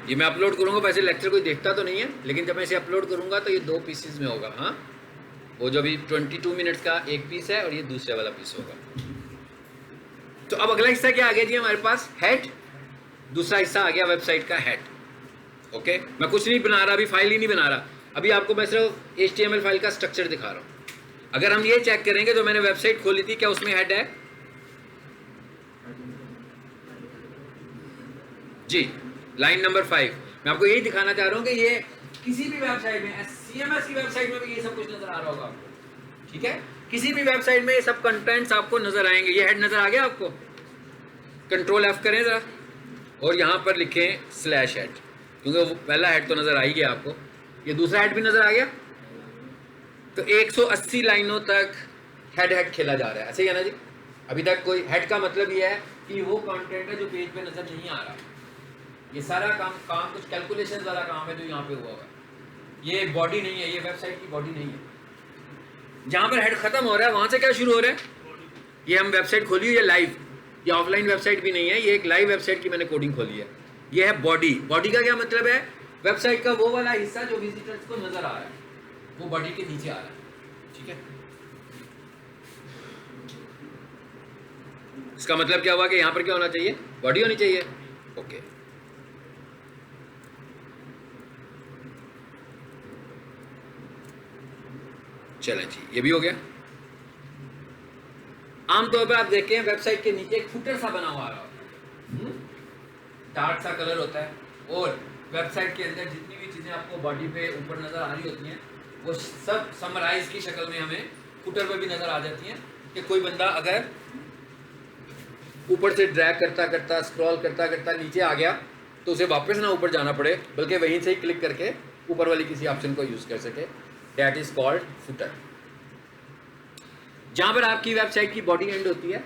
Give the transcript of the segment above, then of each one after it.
ये मैं अपलोड करूँगा, वैसे लेक्चर कोई देखता तो नहीं है, लेकिन जब मैं इसे अपलोड करूँगा तो ये 2 पीसेस में होगा। हाँ, वो जो अभी 22 मिनट्स का एक पीस है और ये दूसरे वाला पीस होगा। तो अब अगला हिस्सा क्या आ गया जी हमारे पास? हेड। दूसरा हिस्सा आ गया वेबसाइट का हेड। ओके, मैं कुछ नहीं बना रहा, अभी फाइल ही नहीं बना रहा, अभी आपको मैं सिर्फ HTML फाइल का स्ट्रक्चर दिखा रहा हूँ। अगर हम ये चेक करेंगे जो मैंने वेबसाइट खोली थी, क्या उसमें हेड है? जी, लाइन नंबर 5। मैं आपको यही दिखाना चाह रहा हूँ कि ये किसी भी वेबसाइट में, CMS की वेबसाइट में भी ये सब कुछ नजर आ रहा होगा आपको। ठीक है, किसी भी वेबसाइट में ये सब कंटेंट्स आपको नजर आएंगे। ये हेड नजर आ गया आपको? कंट्रोल F करें जरा और यहाँ पर लिखें /हेड, क्योंकि वो पहला हेड तो नजर आ ही गया आपको। ये दूसरा हेड भी नजर आ गया। तो 180 लाइनों तक हेड खेला जा रहा है, ऐसे ही है ना जी? अभी तक कोई हेड का मतलब ये है कि वो कंटेंट है जो पेज पे नजर नहीं आ रहा। ये सारा काम कुछ कैलकुलेशन वाला काम है जो यहाँ पे हुआ हुआ है। ये बॉडी नहीं है, ये वेबसाइट की बॉडी नहीं है। जहाँ पर हेड खत्म हो रहा है वहां से क्या शुरू हो रहा है? ये हम वेबसाइट खोली हुई है लाइव, ये ऑफलाइन वेबसाइट भी नहीं है, ये एक लाइव वेबसाइट की मैंने कोडिंग खोली है। ये है बॉडी। बॉडी का क्या मतलब है? वेबसाइट का वो वाला हिस्सा जो विजिटर्स को नजर आ रहा है, वो बॉडी के नीचे आ रहा है। ठीक है, इसका मतलब क्या हुआ कि यहाँ पर क्या होना चाहिए? बॉडी होनी चाहिए। ओके, चलें जी, ये भी हो गया। आमतौर पर आप देखें वेबसाइट के नीचे एक फुटर सा बना हुआ होता है, डार्क सा कलर होता है, और वेबसाइट के अंदर जितनी भी चीज़ें आपको बॉडी पे ऊपर नज़र आ रही होती हैं वो सब समराइज की शक्ल में हमें फुटर पे भी नज़र आ जाती हैं। कि कोई बंदा अगर ऊपर से ड्रैग करता करता स्क्रॉल करता करता नीचे आ गया तो उसे वापस ना ऊपर जाना पड़े, बल्कि वहीं से ही क्लिक करके ऊपर वाली किसी ऑप्शन को यूज़ कर सके। That is called footer. जहाँ पर आपकी वेबसाइट की बॉडी एंड होती है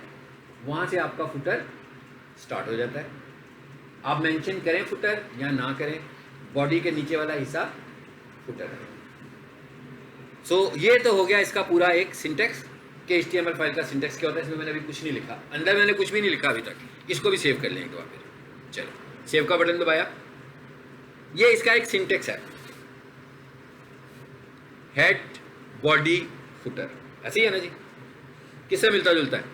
वहाँ से आपका फुटर स्टार्ट हो जाता है। आप मेंशन करें फुटर या ना करें, बॉडी के नीचे वाला हिस्सा फुटर है। सो ये तो हो गया इसका पूरा एक सिंटेक्स कि HTML फाइल का सिंटेक्स क्या होता है। इसमें मैंने अभी कुछ नहीं लिखा, अंदर मैंने कुछ भी नहीं लिखा अभी तक। इसको भी सेव कर लेंगे तो आप फिर। चलो, सेव का बटन दबाया, ये इसका एक सिंटेक्स है, हेड बॉडी फुटर। ऐसे ही है ना जी? किससे मिलता जुलता है?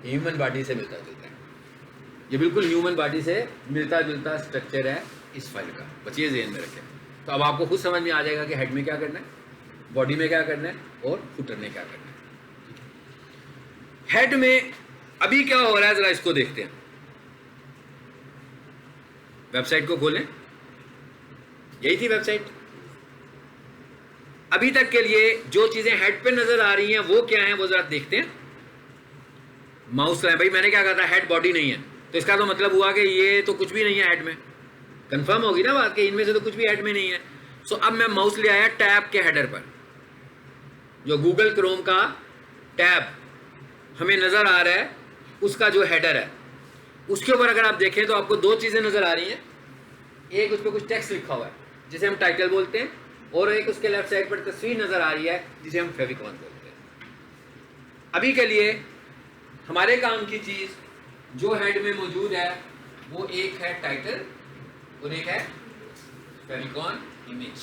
ह्यूमन बॉडी से मिलता जुलता है। ये बिल्कुल ह्यूमन बॉडी से मिलता जुलता स्ट्रक्चर है इस फाइल का, बस ये ज़हन में रखें। तो अब आपको खुद समझ में आ जाएगा कि हेड में क्या करना है, बॉडी में क्या करना है और फुटर में क्या करना है। हेड में अभी क्या हो रहा है जरा इसको देखते हैं। वेबसाइट को खोलें, यही थी वेबसाइट। अभी तक के लिए जो चीजें हेड पे नजर आ रही हैं वो क्या हैं वो जरा देखते हैं। माउस लाएं। भाई मैंने क्या कहा था? हेड बॉडी नहीं है, तो इसका तो मतलब हुआ कि ये तो कुछ भी नहीं है हेड में। कंफर्म होगी ना बात कि इनमें से तो कुछ भी हेड में नहीं है। सो अब मैं माउस ले आया टैब के हेडर पर, जो गूगल क्रोम का टैब हमें नजर आ रहा है उसका जो हेडर है, उसके ऊपर अगर आप देखें तो आपको दो चीजें नजर आ रही हैं। एक उस पर कुछ टेक्स्ट लिखा हुआ है जिसे हम टाइटल बोलते हैं, और एक उसके लेफ्ट साइड पर तस्वीर नजर आ रही है जिसे हम फेविकॉन बोलते हैं। अभी के लिए हमारे काम की चीज जो हेड में मौजूद है वो एक है टाइटल और एक है फेविकॉन इमेज।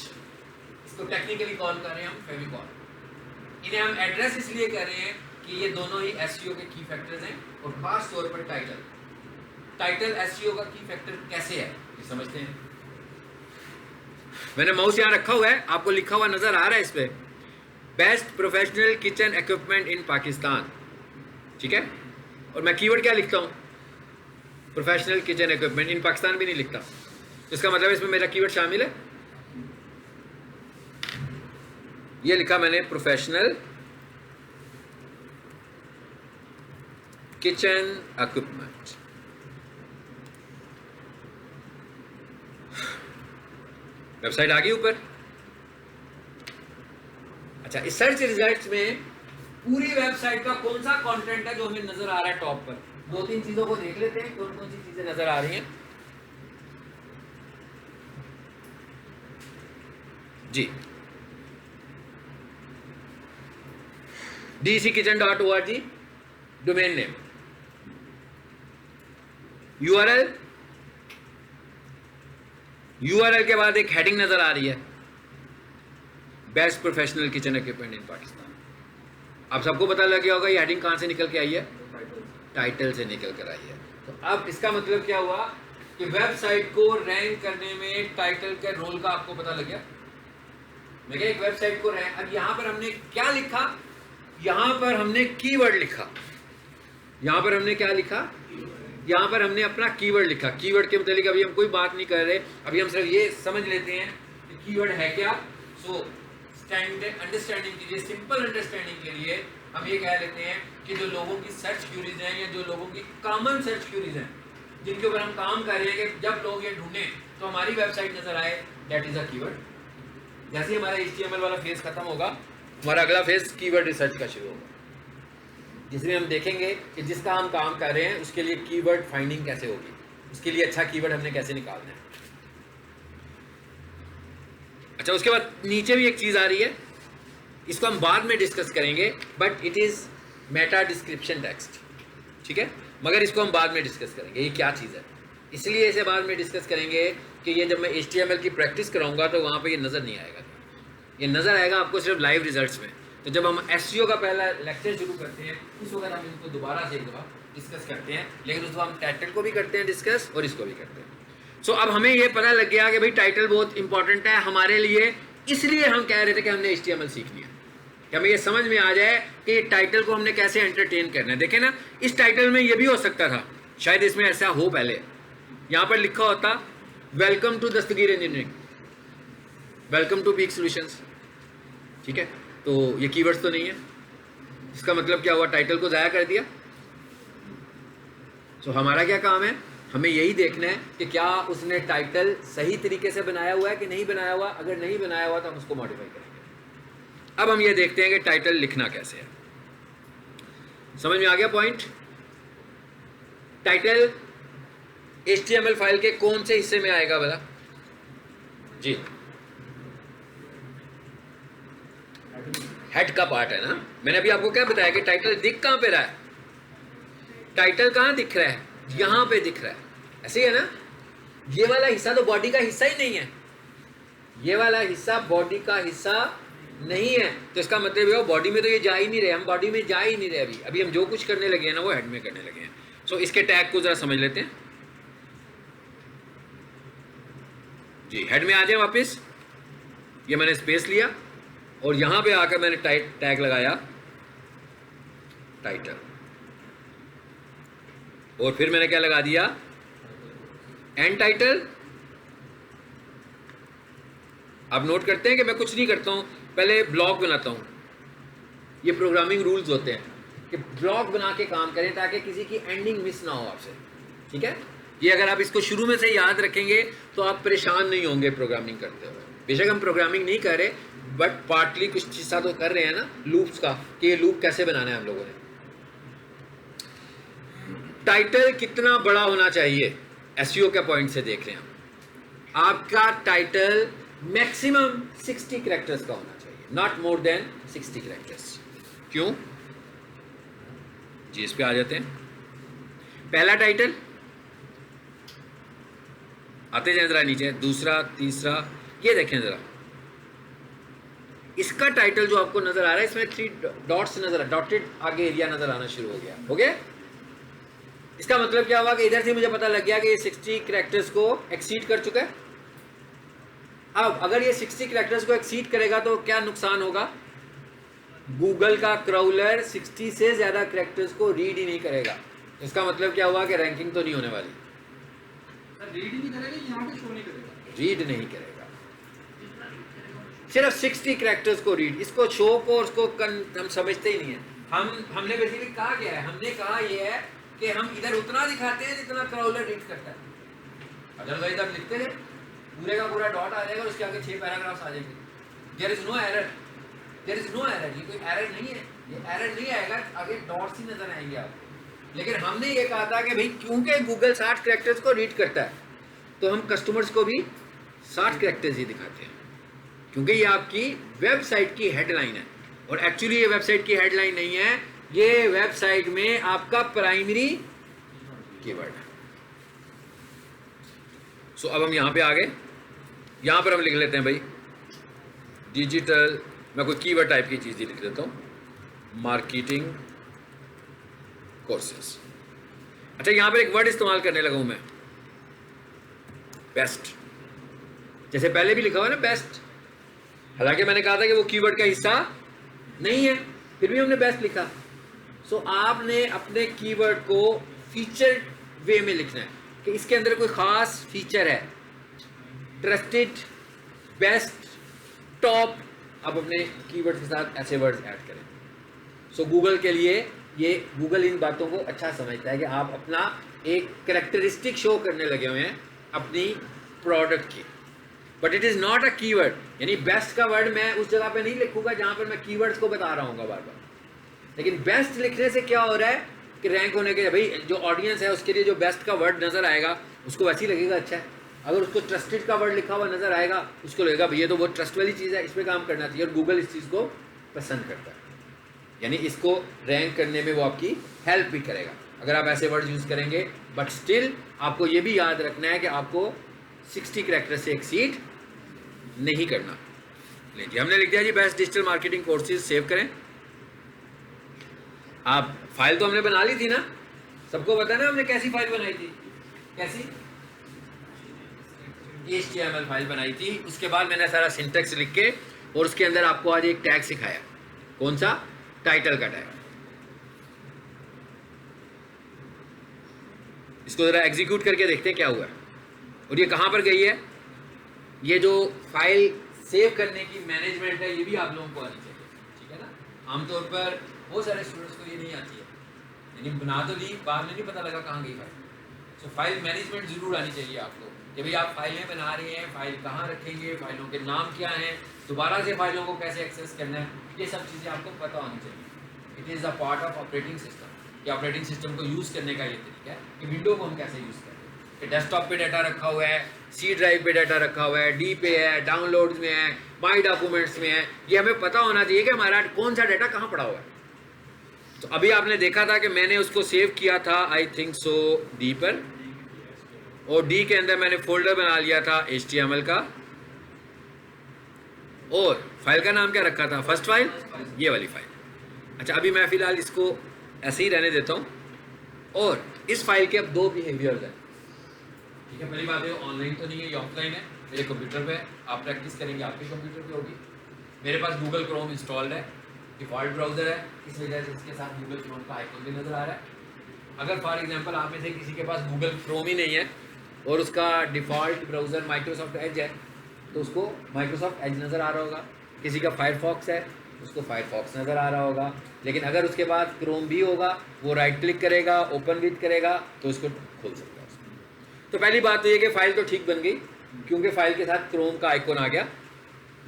इसको टेक्निकली कॉल कर रहे हैं हम फेविकॉन। इन्हें हम एड्रेस इसलिए कर रहे हैं कि ये दोनों ही SEO के की फैक्टर्स हैं, और खास तौर पर टाइटल SEO का की फैक्टर कैसे है ये समझते हैं। मैंने माउस यहाँ रखा हुआ है, आपको लिखा हुआ नजर आ रहा है इस पे, बेस्ट प्रोफेशनल किचन इक्विपमेंट इन पाकिस्तान। ठीक है, और मैं कीवर्ड क्या लिखता हूँ? प्रोफेशनल किचन इक्विपमेंट इन पाकिस्तान भी नहीं लिखता। इसका मतलब इसमें मेरा कीवर्ड शामिल है। ये लिखा मैंने प्रोफेशनल किचन इक्विपमेंट। वेबसाइट आ गई ऊपर। अच्छा, इस सर्च रिजल्ट्स में पूरी वेबसाइट का कौन सा कंटेंट है जो हमें नजर आ रहा है टॉप पर? दो तीन चीजों को देख लेते हैं, कौन कौन सी चीजें नजर आ रही हैं। जी, DCKitchen.org domain name, URL, URL के बाद एक हेडिंग नजर आ रही है, बेस्ट प्रोफेशनल किचन इक्विपमेंट इन पाकिस्तान। आप सबको पता लग गया होगा ये हेडिंग कहां से निकल के आई है, टाइटल से निकल कर आई है। तो अब इसका मतलब क्या हुआ कि वेबसाइट को रैंक करने में टाइटल के रोल का आपको पता लग गया। मैं एक वेबसाइट को रैंक, अब यहां पर हमने क्या लिखा, यहां पर हमने कीवर्ड लिखा, यहां पर हमने क्या लिखा, यहां पर हमने अपना कीवर्ड लिखा। कीवर्ड के मतलब अभी हम कोई बात नहीं कर रहे, अभी हम सिर्फ ये समझ लेते हैं कि कीवर्ड है क्या। सो अंडरस्टैंडिंग के लिए, सिंपल अंडरस्टैंडिंग के लिए हम ये कह लेते हैं कि जो लोगों की सर्च क्यूरीज हैं या जो लोगों की कॉमन सर्च क्यूरीज हैं जिनके ऊपर हम काम कर रहे हैं कि जब लोग ये ढूंढें तो हमारी वेबसाइट नजर आए, दैट इज अ कीवर्ड। जैसे हमारा HTML वाला फेज खत्म होगा, हमारा अगला फेज कीवर्ड रिसर्च का शुरू होगा, जिसमें हम देखेंगे कि जिसका हम काम कर रहे हैं उसके लिए कीवर्ड फाइंडिंग कैसे होगी, उसके लिए अच्छा कीवर्ड हमने कैसे निकालना है। अच्छा, उसके बाद नीचे भी एक चीज आ रही है, इसको हम बाद में डिस्कस करेंगे, but it is Meta description text, ठीक है, मगर इसको हम बाद में डिस्कस करेंगे ये क्या चीज़ है। इसलिए इसे बाद में डिस्कस करेंगे कि ये जब मैं HTML की प्रैक्टिस कराऊंगा तो वहाँ पे ये नज़र नहीं आएगा, ये नज़र आएगा आपको सिर्फ लाइव रिजल्ट्स में। तो जब हम SEO का पहला लेक्चर शुरू करते हैं उस वक्त हम इनको दोबारा से एक दफ़ा डिस्कस करते हैं, लेकिन उस वक्त हम टाइटल को भी करते हैं डिस्कस और इसको भी करते हैं। सो अब हमें ये पता लग गया कि भाई टाइटल बहुत इंपॉर्टेंट है हमारे लिए, इसलिए हम कह रहे थे कि हमने HTML सीखनी है, कि हमें ये समझ में आ जाए कि ये टाइटल को हमने कैसे एंटरटेन करना है। देखें ना, इस टाइटल में ये भी हो सकता था, शायद इसमें ऐसा हो, पहले यहाँ पर लिखा होता welcome to Dastagir engineering, welcome to Peak Solutions, ठीक है, तो ये कीवर्ड्स तो नहीं है, इसका मतलब क्या हुआ, टाइटल को ज़ाया कर दिया। सो हमारा क्या काम है, हमें यही देखना है कि क्या उसने टाइटल सही तरीके से बनाया हुआ है कि नहीं बनाया हुआ। अगर नहीं बनाया हुआ तो हम उसको मॉडिफाई करेंगे। अब हम ये देखते हैं कि टाइटल लिखना कैसे है। समझ में आ गया पॉइंट। टाइटल HTML फाइल के कौन से हिस्से में आएगा भला जी? हेड का पार्ट है ना। मैंने अभी आपको क्या बताया कि टाइटल दिख कहां पे रहा है, टाइटल कहां दिख रहा है, यहां पे दिख रहा है, ऐसे ही है ना। ये वाला हिस्सा तो बॉडी का हिस्सा ही नहीं है, ये वाला हिस्सा बॉडी का हिस्सा नहीं है, तो इसका मतलब ये बॉडी में तो ये जा ही नहीं रहे, हम बॉडी में जा ही नहीं रहे। अभी हम जो कुछ करने लगे हैं ना वो हेड में करने लगे हैं। सो इसके टैग को जरा समझ लेते हैं जी। हेड में आ जाए वापस, ये मैंने स्पेस लिया और यहां पे आकर मैंने टैग लगाया टाइटल, और फिर मैंने क्या लगा दिया, एंड टाइटल। आप नोट करते हैं कि मैं कुछ नहीं करता हूं, पहले ब्लॉग बनाता हूं। ये प्रोग्रामिंग रूल्स होते हैं कि ब्लॉग बना के काम करें ताकि किसी की एंडिंग मिस ना हो आपसे, ठीक है। ये अगर आप इसको शुरू में से याद रखेंगे तो आप परेशान नहीं होंगे प्रोग्रामिंग करते हुए। बेशक हम प्रोग्रामिंग नहीं कर रहे, बट पार्टली कुछ चीज़ा तो कर रहे हैं ना लूप्स का, कि ये लूप कैसे बनाना है हम लोगों ने। टाइटल कितना बड़ा होना चाहिए SEO के पॉइंट से देख रहे हैं हम। आपका टाइटल मैक्सिमम 60 कैरेक्टर्स का होना चाहिए, नॉट मोर देन 60 कैरेक्टर्स। क्यों जी, इस पे आ जाते हैं। पहला टाइटल, आते जाए जरा नीचे, दूसरा, तीसरा, ये देखें जरा, इसका टाइटल जो आपको नजर आ रहा है इसमें 3 डॉट्स नजर, डॉटेड आगे एरिया नजर आना शुरू हो गया, हो गया। इसका मतलब क्या हुआ कि इधर से मुझे पता लग गया कि ये 60 कैरेक्टर्स को एक्सीड कर चुका है। अब अगर ये 60 कैरेक्टर्स को एक्सीड करेगा तो क्या नुकसान होगा, गूगल का क्राउलर 60 से ज्यादा कैरेक्टर्स को रीड ही नहीं करेगा। इसका मतलब क्या हुआ कि रैंकिंग तो नहीं होने वाली, रीड नहीं करेगा, यहाँ पे शो नहीं करेगा, रीड नहीं करेगा, सिर्फ 60 कैरेक्टर्स को रीड, इसको शो को उसको हम समझते ही नहीं है। हमने बेसिकली कहा क्या है, हमने कहा ये है कि हम इधर उतना दिखाते हैं जितना क्राउलर रीड करता है। अदरवाइज आप लिखते हैं पूरे का पूरा डॉट आ जाएगा और उसके आगे 6 पैराग्राफ्स आ जाएंगे। There is no error, there is no error, ये कोई एरर नहीं है, ये एरर नहीं आएगा, आगे डॉट्स ही नजर आएंगे आपको। लेकिन हमने ये कहा था कि भाई क्योंकि गूगल 60 कैरेक्टर्स को रीड करता है तो हम कस्टमर्स को भी 60 कैरेक्टर्स ही दिखाते हैं, क्योंकि ये आपकी वेबसाइट की हेडलाइन है। और एक्चुअली ये वेबसाइट की हेडलाइन नहीं है, ये वेबसाइट में आपका प्राइमरी कीवर्ड है। सो अब हम यहाँ पे आ गए, यहाँ पर हम लिख लेते हैं भाई डिजिटल, मैं कोई कीवर्ड टाइप की चीज़ ही लिख देता हूँ, मार्केटिंग कोर्सेज। अच्छा यहाँ पर एक वर्ड इस्तेमाल करने लगा हूँ मैं, बेस्ट, जैसे पहले भी लिखा हुआ है ना बेस्ट, हालांकि मैंने कहा था कि वो कीवर्ड का हिस्सा नहीं है, फिर भी हमने बेस्ट लिखा। सो आपने अपने कीवर्ड को फीचर वे में लिखना है कि इसके अंदर कोई ख़ास फीचर है, ट्रस्टेड, बेस्ट, टॉप। आप अपने कीवर्ड के साथ ऐसे वर्ड्स ऐड करें। सो गूगल के लिए ये, गूगल इन बातों को अच्छा समझता है कि आप अपना एक कैरेक्टरिस्टिक शो करने लगे हुए हैं अपनी प्रोडक्ट की, but it is not a keyword. यानी बेस्ट का वर्ड मैं उस जगह पे नहीं लिखूंगा जहाँ पर मैं कीवर्ड्स को बता रहा हूँ बार बार, लेकिन बेस्ट लिखने से क्या हो रहा है कि रैंक होने के, भाई जो ऑडियंस है उसके लिए जो बेस्ट का वर्ड नज़र आएगा उसको वैसे ही लगेगा अच्छा है। अगर उसको ट्रस्टेड का वर्ड लिखा हुआ नज़र आएगा उसको लगेगा भैया तो वो ट्रस्ट वाली चीज़ है, इस पर काम करना चाहिए, और गूगल इस चीज़ को पसंद करता है, यानी इसको रैंक करने में वो आपकी हेल्प भी करेगा अगर आप ऐसे वर्ड यूज़ करेंगे। बट स्टिल आपको ये भी याद रखना है कि आपको 60 कैरेक्टर से एक्सीड नहीं करना। लीजिए हमने लिख दिया जी best digital marketing courses, save करें। आप फाइल तो हमने बना ली थी ना, सबको पता है ना हमने कैसी फाइल बनाई थी, कैसी HTML फाइल बनाई थी। उसके बाद मैंने सारा सिंटेक्स लिख के और उसके अंदर आपको आज एक टैग सिखाया, कौन सा, टाइटल का टैग। इसको जरा एग्जीक्यूट करके देखते हैं क्या हुआ है और ये कहाँ पर गई है। ये जो फाइल सेव करने की मैनेजमेंट है ये भी आप लोगों को आनी चाहिए, ठीक है ना। आमतौर पर बहुत सारे स्टूडेंट्स को ये नहीं आती है, यानी बना तो ली, बाद में नहीं पता लगा कहाँ गई फाइल। सो फाइल मैनेजमेंट जरूर आनी चाहिए आपको कि भाई आप फाइलें बना रहे हैं, फाइल कहाँ रखेंगे, फाइलों के नाम क्या हैं, दोबारा से फाइलों को कैसे एक्सेस करना है, ये सब चीज़ें आपको पता होनी चाहिए। It is a part of operating system, कि ऑपरेटिंग सिस्टम को यूज़ करने का ये तरीका है कि विंडो को हम कैसे यूज़ करें, कि डेस्कटॉप पे डाटा रखा हुआ है, सी ड्राइव पे डाटा रखा हुआ है, डी पे है, डाउनलोड्स में है, माई डॉक्यूमेंट्स में है, ये हमें पता होना चाहिए कि हमारा कौन सा डाटा कहाँ पड़ा हुआ है। तो अभी आपने देखा था कि मैंने उसको सेव किया था आई थिंक सो डी पर, और डी के अंदर मैंने फोल्डर बना लिया था HTML का, और फाइल का नाम क्या रखा था, फर्स्ट फाइल, ये वाली फाइल। अच्छा अभी मैं फ़िलहाल इसको ऐसे ही रहने देता हूँ, और इस फाइल के अब दो बिहेवियर्स हैं, ठीक है। पहली बात है ऑनलाइन तो नहीं है, ये ऑफलाइन है, मेरे कंप्यूटर पे है, आप प्रैक्टिस करेंगे आपके कंप्यूटर पे होगी। मेरे पास गूगल क्रोम इंस्टॉल्ड है, डिफ़ॉल्ट ब्राउज़र है, इस वजह से इसके साथ गूगल क्रोम का आइकन भी नज़र आ रहा है। अगर फॉर एग्जांपल आप में से किसी के पास गूगल क्रोम ही नहीं है और उसका डिफ़ॉल्ट ब्राउज़र माइक्रोसॉफ्ट एज है तो उसको माइक्रोसॉफ्ट एज नज़र आ रहा होगा, किसी का फायरफॉक्स है उसको फायरफॉक्स नज़र आ रहा होगा। लेकिन अगर उसके बाद क्रोम भी होगा, वो राइट क्लिक करेगा, ओपन विद करेगा तो उसको खोल सकता है उसको। तो पहली बात तो ये कि फ़ाइल तो ठीक बन गई, क्योंकि फ़ाइल के साथ क्रोम का आइकन आ गया,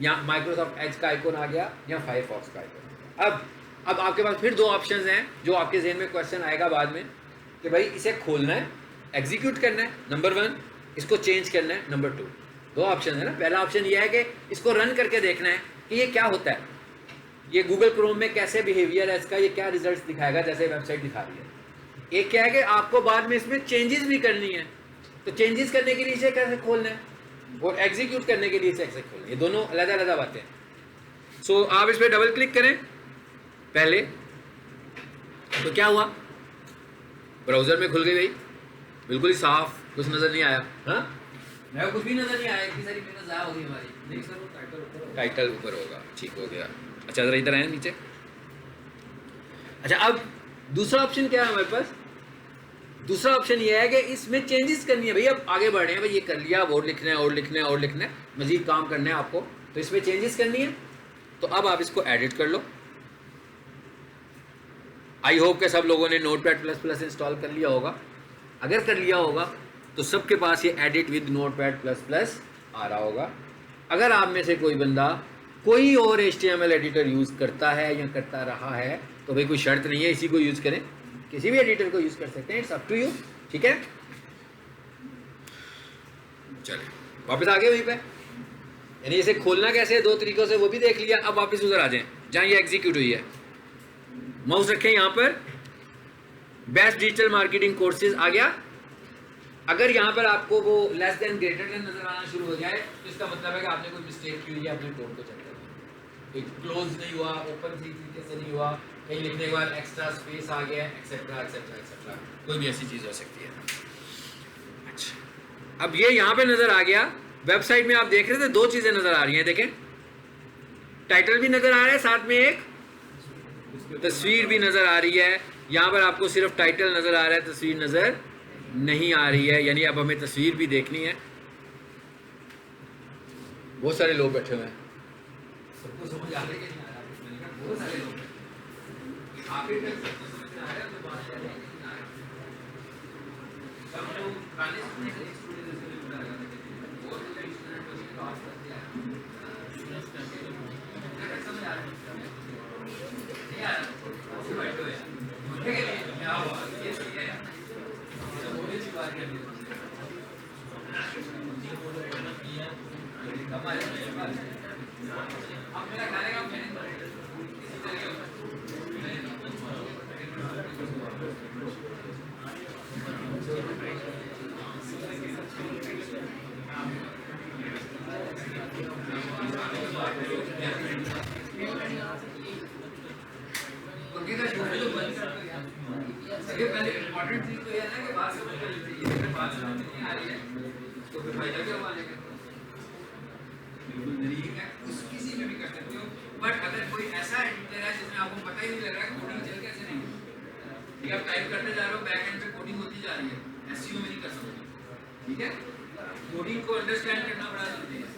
या माइक्रोसॉफ्ट एज का आइकन आ गया, या फायरफॉक्स का आइकन आ गया। अब आपके पास फिर दो ऑप्शंस हैं जो आपके जहन में क्वेश्चन आएगा बाद में कि भाई इसे खोलना है, एग्जीक्यूट करना है, नंबर 1, इसको चेंज करना है, नंबर 2। दो ऑप्शन है ना। पहला ऑप्शन ये है कि इसको रन करके देखना है कि ये क्या होता है, ये गूगल क्रोम में कैसे बिहेवियर है इसका, ये क्या रिजल्ट्स दिखाएगा जैसे वेबसाइट दिखा रही है। एक क्या है कि आपको बाद में इसमें चेंजेस भी करनी है, तो चेंजेस करने के लिए इसे कैसे खोलना है और एग्जीक्यूट करने के लिए इसे कैसे खोलना है, ये दोनों अलग अलग बातें हैं। सो आप इस पर डबल क्लिक करें पहले, तो क्या हुआ, ब्राउज़र में खुल गई भाई, बिल्कुल ही साफ, कुछ नज़र नहीं आया। हाँ मैं कुछ भी नज़र नहीं आया, इतनी सारी मेहनत ज़ाया होगी हमारी। नहीं सर, वो टाइटल ऊपर होगा, ठीक हो गया। अच्छा ज़रा इधर आए नीचे। अच्छा अब दूसरा ऑप्शन क्या है हमारे पास, दूसरा ऑप्शन ये है कि इसमें चेंजेस करनी है भाई, अब आगे बढ़ रहे हैं भाई, ये कर लिया, और लिखना है और लिखना है और लिखना है, मजीद काम करना है आपको, तो इसमें चेंजेस करनी है। तो अब आप इसको एडिट कर लो। आई होप के सब लोगों ने नोटपैड++ इंस्टॉल कर लिया होगा। अगर कर लिया होगा तो सबके पास ये एडिट विद नोटपैड++ आ रहा होगा। अगर आप में से कोई बंदा कोई और HTML एडिटर यूज़ करता है या करता रहा है तो भाई कोई शर्त नहीं है, इसी को यूज़ करें, किसी भी एडिटर को यूज़ कर सकते हैं, इट्स अप टू यू, ठीक है। चलिए वापस आ गए वहीं पे, यानी इसे खोलना कैसे है, दो तरीकों से वो भी देख लिया। अब वापस उधर आ जाएं जहाँ ये एग्जीक्यूट हुई है, माउस रखें यहाँ पर, बेस्ट डिजिटल मार्केटिंग कोर्सेज आ गया, अगर यहाँ पर आपको वो लेस देन ग्रेटर देन नजर आना शुरू हो जाए तो इसका मतलब है कि आपने कोई मिस्टेक की हुई है अपने कोड को चेक करना, क्लोज नहीं हुआ, ओपन सही तरीके से नहीं हुआ, कहीं लिखने के बाद एक्स्ट्रा स्पेस आ गया, एक्सेट्रा एक्सेट्रा एक्सेट्रा, कोई भी ऐसी चीज़ हो सकती है। अच्छा, अब ये यहाँ पे नज़र आ गया। वेबसाइट में आप देख रहे थे दो चीज़ें नज़र आ रही हैं, देखें टाइटल भी नज़र आ रहा है, साथ में एक तस्वीर भी नज़र आ रही है। यहाँ पर आपको सिर्फ टाइटल नज़र आ रहा है, तस्वीर नज़र नहीं आ रही है, यानी अब हमें तस्वीर भी देखनी है। बहुत सारे लोग बैठे हुए हैं, सबको समझ आ रही है कि नहीं आ रहा? मैंने कहा बहुत सारे लोग हैं, आखिर तक सबको समझ में आ रहा है तो बात है नहीं आ रहा। सब लोग गाने सुनने के लिए स्टूडियो जैसे भी बुला रहे थे, और तो कई स्टूडेंट को इसका आवाज करते हैं, समझ आ रहा है नहीं आ रहा? बैठो यार, मुझे क्या हुआ ये सही है यार, पहले इम्पोर्टेंट चीज तो ये है ना कि बात समझ में चाहिए, बात समझ में नहीं आ रही है तो फिर फायदा क्या हुआ? लेकिन बिल्कुल नहीं है, उस किसी में भी कर सकते हो। बट अगर कोई ऐसा एडिटर है जिसमें आपको पता ही नहीं लग रहा है कोडिंग चल कैसे नहीं, ये आप टाइप करते जा रहे हो, बैक एंड पे कोडिंग होती जा रही है, एसईओ में नहीं कर सकते, ठीक है? कोडिंग को अंडरस्टैंड करना बड़ा जरूरी है।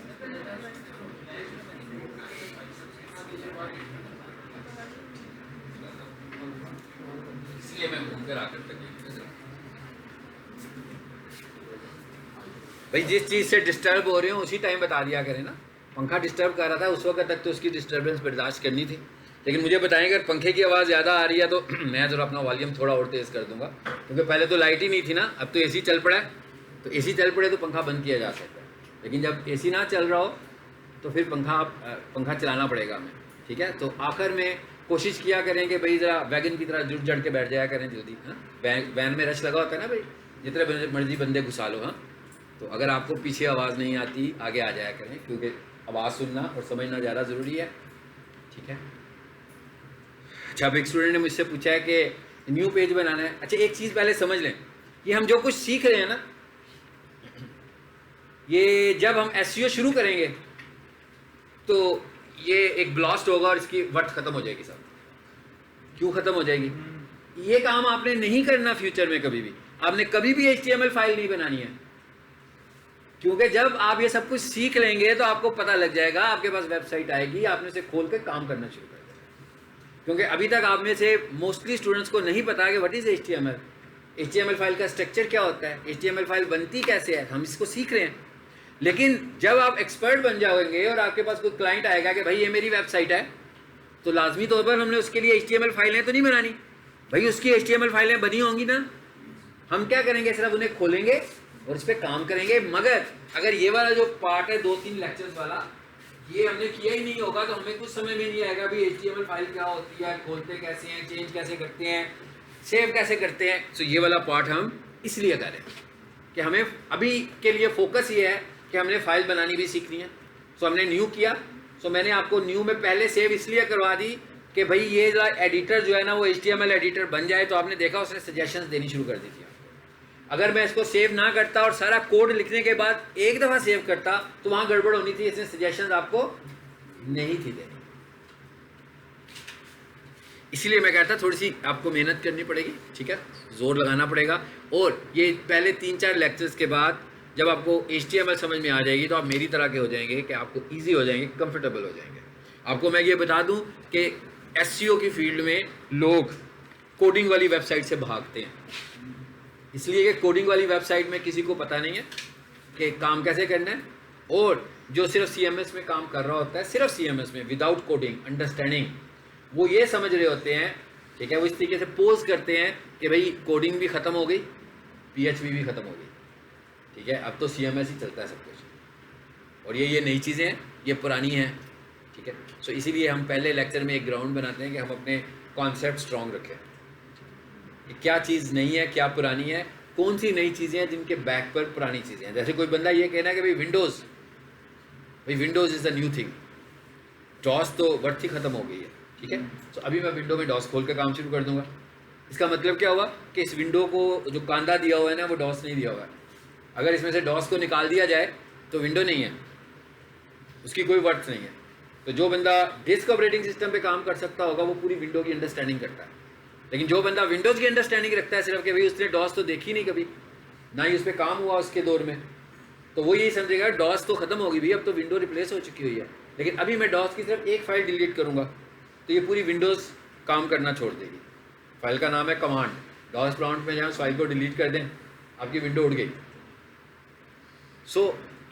इसलिए मैं घूमकर आकर तक भाई जिस चीज़ से डिस्टर्ब हो रहे हो उसी टाइम बता दिया करें ना। पंखा डिस्टर्ब कर रहा था उस वक्त तक तो उसकी डिस्टर्बेंस बर्दाश्त करनी थी, लेकिन मुझे बताएं अगर पंखे की आवाज़ ज़्यादा आ रही है तो मैं ज़रा अपना वॉल्यूम थोड़ा और तेज़ कर दूंगा, क्योंकि पहले तो लाइट ही नहीं थी ना, अब तो एसी चल पड़ा है, तो एसी चल पड़े तो पंखा बंद किया जा सकता है, लेकिन जब एसी ना चल रहा हो तो फिर पंखा चलाना पड़ेगा हमें, ठीक है? तो आखिर में कोशिश किया करें कि भाई ज़रा वैगन की तरह जुट जड़ के बैठ जाया करें जल्दी, हाँ? वैन में रश लगा होता है ना भाई, जितने मर्जी बंदे घुसा लो, हाँ? तो अगर आपको पीछे आवाज़ नहीं आती आगे आ जाया करें, क्योंकि आवाज़ सुनना और समझना ज़्यादा ज़रूरी है, ठीक है? अच्छा, अब एक स्टूडेंट ने मुझसे पूछा है कि न्यू पेज बनाना है। अच्छा, एक चीज़ पहले समझ लें, ये हम जो कुछ सीख रहे हैं ना, ये जब हम एसईओ शुरू करेंगे तो ये एक ब्लास्ट होगा और इसकी वर्थ ख़त्म हो जाएगी। सब क्यों ख़त्म हो जाएगी? ये काम आपने नहीं करना फ्यूचर में, कभी भी आपने कभी भी HTML फाइल नहीं बनानी है, क्योंकि जब आप ये सब कुछ सीख लेंगे तो आपको पता लग जाएगा, आपके पास वेबसाइट आएगी, आपने इसे खोल कर काम करना शुरू कर देना। क्योंकि अभी तक आप में से मोस्टली स्टूडेंट्स को नहीं पता कि what is HTML, HTML file का स्ट्रक्चर क्या होता है, HTML फाइल बनती कैसे है, हम इसको सीख रहे हैं। लेकिन जब आप एक्सपर्ट बन जाओगे और आपके पास कोई क्लाइंट आएगा कि भाई ये मेरी वेबसाइट है, तो लाजमी तौर पर हमने उसके लिए HTML फाइलें तो नहीं बनानी भाई, उसकी HTML फाइलें बनी होंगी ना, हम क्या करेंगे, सिर्फ उन्हें खोलेंगे और इस पर काम करेंगे। मगर अगर ये वाला जो पार्ट है 2-3 लेक्चर्स वाला, ये हमने किया ही नहीं होगा तो हमें कुछ समझ में नहीं आएगा भी HTML फाइल क्या होती है, खोलते कैसे हैं, चेंज कैसे करते हैं, सेव कैसे करते हैं। तो ये वाला पार्ट हम इसलिए करें कि हमें अभी के लिए फोकस ये है कि हमने फाइल बनानी भी सीखनी है। सो हमने न्यू किया, सो मैंने आपको न्यू में पहले सेव इसलिए करवा दी कि भाई ये एडिटर जो है ना वो HTML एडिटर बन जाए। तो आपने देखा उसने सजेशंस देनी शुरू कर दी थी। अगर मैं इसको सेव ना करता और सारा कोड लिखने के बाद एक दफ़ा सेव करता तो वहाँ गड़बड़ होनी थी, इसने सजेशंस आपको नहीं थी देनी। इसलिए मैं कहता थोड़ी सी आपको मेहनत करनी पड़ेगी, ठीक है, जोर लगाना पड़ेगा। और ये पहले 3-4 लेक्चर्स के बाद जब आपको HTML समझ में आ जाएगी तो आप मेरी तरह के हो जाएंगे कि आपको ईजी हो जाएंगे, कंफर्टेबल हो जाएंगे। आपको मैं ये बता दूं कि SEO की फील्ड में लोग कोडिंग वाली वेबसाइट से भागते हैं, इसलिए कि कोडिंग वाली वेबसाइट में किसी को पता नहीं है कि काम कैसे करना है। और जो सिर्फ CMS में काम कर रहा होता है, सिर्फ CMS में विदाउट कोडिंग अंडरस्टैंडिंग, वो ये समझ रहे होते हैं, ठीक है, वो इस तरीके से पोज करते हैं कि भाई कोडिंग भी ख़त्म हो गई, PHP भी ख़त्म हो गई, ठीक है, अब तो CMS ही चलता है सब कुछ। और ये नई चीज़ें हैं, ये पुरानी हैं, ठीक है। सो इसीलिए हम पहले लेक्चर में एक ग्राउंड बनाते हैं कि हम अपने कॉन्सेप्ट स्ट्रॉन्ग रखें कि क्या चीज़ नहीं है, क्या पुरानी है, कौन सी नई चीज़ें हैं जिनके बैक पर पुरानी चीज़ें हैं। जैसे कोई बंदा ये कहना है कि भाई Windows is the new thing, DOS तो वर्थ ही ख़त्म हो गई है, ठीक है। तो अभी मैं विंडो में डॉस खोल के काम शुरू कर दूंगा। इसका मतलब क्या हुआ कि इस विंडो को जो कांदा दिया हुआ है ना, वो डॉस नहीं दिया हुआ है। अगर इसमें से डॉस को निकाल दिया जाए तो विंडो नहीं है, उसकी कोई वर्थ नहीं है। तो जो बंदा डिस्क ऑपरेटिंग सिस्टम पे काम कर सकता होगा वो पूरी विंडो की अंडरस्टैंडिंग करता है, लेकिन जो बंदा विंडोज़ की अंडरस्टैंडिंग रखता है सिर्फ कि भाई उसने डॉस तो देखी नहीं कभी, ना ही उस पर काम हुआ उसके दौर में, तो वो यही समझेगा डॉस तो ख़त्म होगी भाई, अब तो विंडो रिप्लेस हो चुकी हुई है। लेकिन अभी मैं डॉस की सिर्फ एक फ़ाइल डिलीट करूँगा तो ये पूरी विंडोज़ काम करना छोड़ देगी। फाइल का नाम है कमांड, डॉस प्रॉम्प्ट में जहाँ उस फाइल को डिलीट कर दें, आपकी विंडो उड़ गई। सो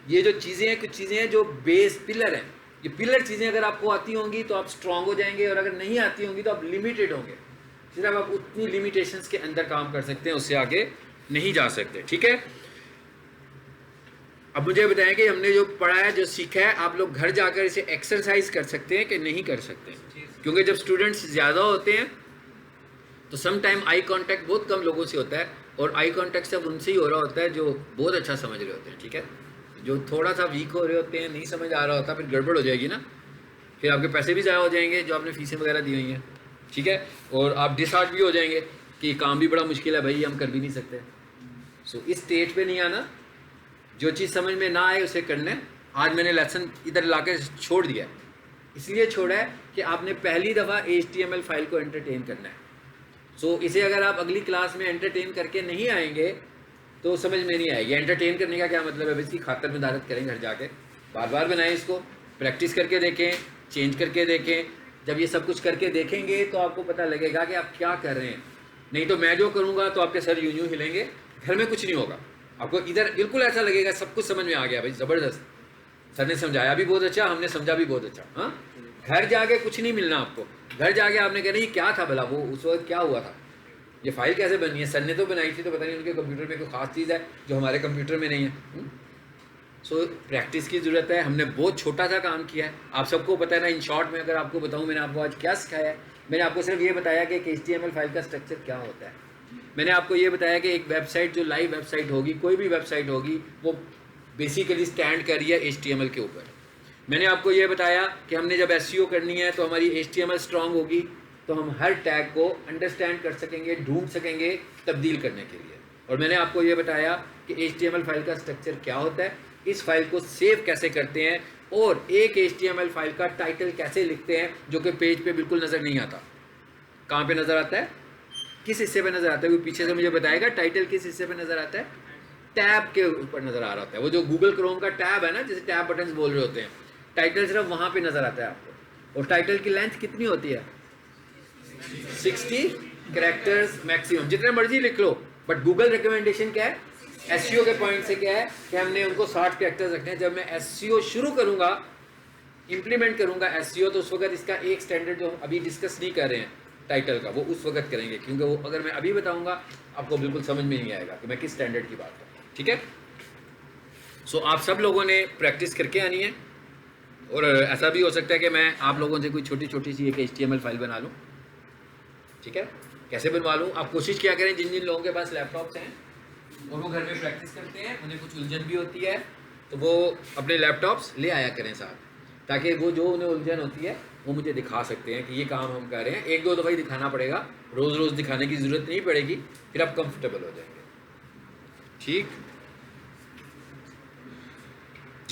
ये जो चीज़ें हैं, कुछ चीज़ें हैं जो बेस पिलर हैं। ये पिलर चीज़ें अगर आपको आती होंगी तो आप स्ट्रांग हो जाएंगे, और अगर नहीं आती होंगी तो आप लिमिटेड होंगे। सिर्फ आप उतनी लिमिटेशंस के अंदर काम कर सकते हैं, उससे आगे नहीं जा सकते, ठीक है। अब मुझे बताएं कि हमने जो पढ़ा है, जो सीखा है, आप लोग घर जाकर इसे एक्सरसाइज कर सकते हैं कि नहीं कर सकते। क्योंकि जब स्टूडेंट्स ज़्यादा होते हैं तो सम टाइम आई कांटेक्ट बहुत कम लोगों से होता है, और आई कांटेक्ट सब उनसे ही हो रहा होता है जो बहुत अच्छा समझ रहे होते हैं, ठीक है। जो थोड़ा सा वीक हो रहे होते हैं, नहीं समझ आ रहा होता, फिर गड़बड़ हो जाएगी ना, फिर आपके पैसे भी ज़ाया हो जाएंगे जो आपने फीसें वगैरह दी हुई हैं, ठीक है। और आप डिसहार्ट भी हो जाएंगे कि काम भी बड़ा मुश्किल है भाई, हम कर भी नहीं सकते। सो इस स्टेज पे नहीं आना, जो चीज़ समझ में ना आए उसे करना है। आज मैंने लेसन इधर ला कर छोड़ दिया, इसलिए छोड़ा है कि आपने पहली दफ़ा HTML फाइल को एंटरटेन करना है। सो इसे अगर आप अगली क्लास में एंटरटेन करके नहीं आएंगे तो समझ में नहीं आएगी। एंटरटेन करने का क्या मतलब है, इसकी खातर मदारत करें घर जाके, बार बार बनाएं इसको, प्रैक्टिस करके देखें, चेंज करके देखें। जब ये सब कुछ करके देखेंगे तो आपको पता लगेगा कि आप क्या कर रहे हैं। नहीं तो मैं जो करूँगा तो आपके सर यूं यूं हिलेंगे, घर में कुछ नहीं होगा। आपको इधर बिल्कुल ऐसा लगेगा सब कुछ समझ में आ गया भाई, ज़बरदस्त, सर ने समझाया भी बहुत अच्छा, हमने समझा भी बहुत अच्छा। हाँ, घर जाके कुछ नहीं मिलना आपको। घर जाके आपने कहना ये क्या था भला, वो उस वक्त क्या हुआ था, ये फाइल कैसे बनी है, सर ने तो बनाई थी, तो पता नहीं उनके कंप्यूटर में कोई ख़ास चीज़ है जो हमारे कंप्यूटर में नहीं है। सो प्रैक्टिस की ज़रूरत है। हमने बहुत छोटा सा काम किया है, आप सबको पता है ना। इन शॉर्ट में अगर आपको बताऊँ मैंने आपको आज क्या सिखाया है, मैंने आपको सिर्फ ये बताया कि HTML फाइल का स्ट्रक्चर क्या होता है। मैंने आपको ये बताया कि एक वेबसाइट जो लाइव वेबसाइट होगी, कोई भी वेबसाइट होगी, वो बेसिकली स्टैंड कर रही है HTML के ऊपर। मैंने आपको ये बताया कि हमने जब SEO करनी है तो हमारी HTML स्ट्रांग होगी तो हम हर टैग को अंडरस्टैंड कर सकेंगे, ढूंढ सकेंगे तब्दील करने के लिए। और मैंने आपको ये बताया कि HTML फाइल का स्ट्रक्चर क्या होता है, इस फाइल को सेव कैसे करते हैं, और एक HTML फाइल का टाइटल कैसे लिखते हैं जो कि पेज पे बिल्कुल नज़र नहीं आता। कहाँ पे नज़र आता है, किस हिस्से पे नज़र आता है, वो पीछे से मुझे बताएगा टाइटल किस हिस्से पे नज़र आता है। टैब के ऊपर नज़र आ रहा होता है, वो जो गूगल क्रोम का टैब है ना, जैसे टैब बटन बोल रहे होते हैं, टाइटल सिर्फ वहाँ पे नज़र आता है आपको। और टाइटल की लेंथ कितनी होती है, 60 कैरेक्टर्स मैक्सिमम, जितने मर्जी लिख लो। बट गूगल रिकमेंडेशन क्या है, SEO के पॉइंट से क्या है कि हमने उनको 60 कैरेक्टर्स रखने हैं। जब मैं SEO शुरू करूँगा, इम्प्लीमेंट करूँगा SEO, तो उस वक्त इसका एक स्टैंडर्ड जो हम अभी डिस्कस नहीं कर रहे हैं टाइटल का, वो उस वक्त करेंगे, क्योंकि वो अगर मैं अभी बताऊँगा आपको बिल्कुल समझ में नहीं आएगा कि मैं किस स्टैंडर्ड की बात करूँ, ठीक है। सो आप सब लोगों ने प्रैक्टिस करके आनी है। और ऐसा भी हो सकता है कि मैं आप लोगों से कोई छोटी छोटी सी एक HTML फाइल बना लूँ, ठीक है। कैसे बनवा लूँ, आप कोशिश क्या करें, जिन जिन लोगों के पास लैपटॉप्स हैं और वो घर में प्रैक्टिस करते हैं, उन्हें कुछ उलझन भी होती है, तो वो अपने लैपटॉप्स ले आया करें साथ, ताकि वो जो उन्हें उलझन होती है वो मुझे दिखा सकते हैं कि ये काम हम कर रहे हैं। एक दो दफ़ा ही दिखाना पड़ेगा, रोज़ रोज़ दिखाने की ज़रूरत नहीं पड़ेगी, फिर आप कंफर्टेबल हो जाएंगे, ठीक।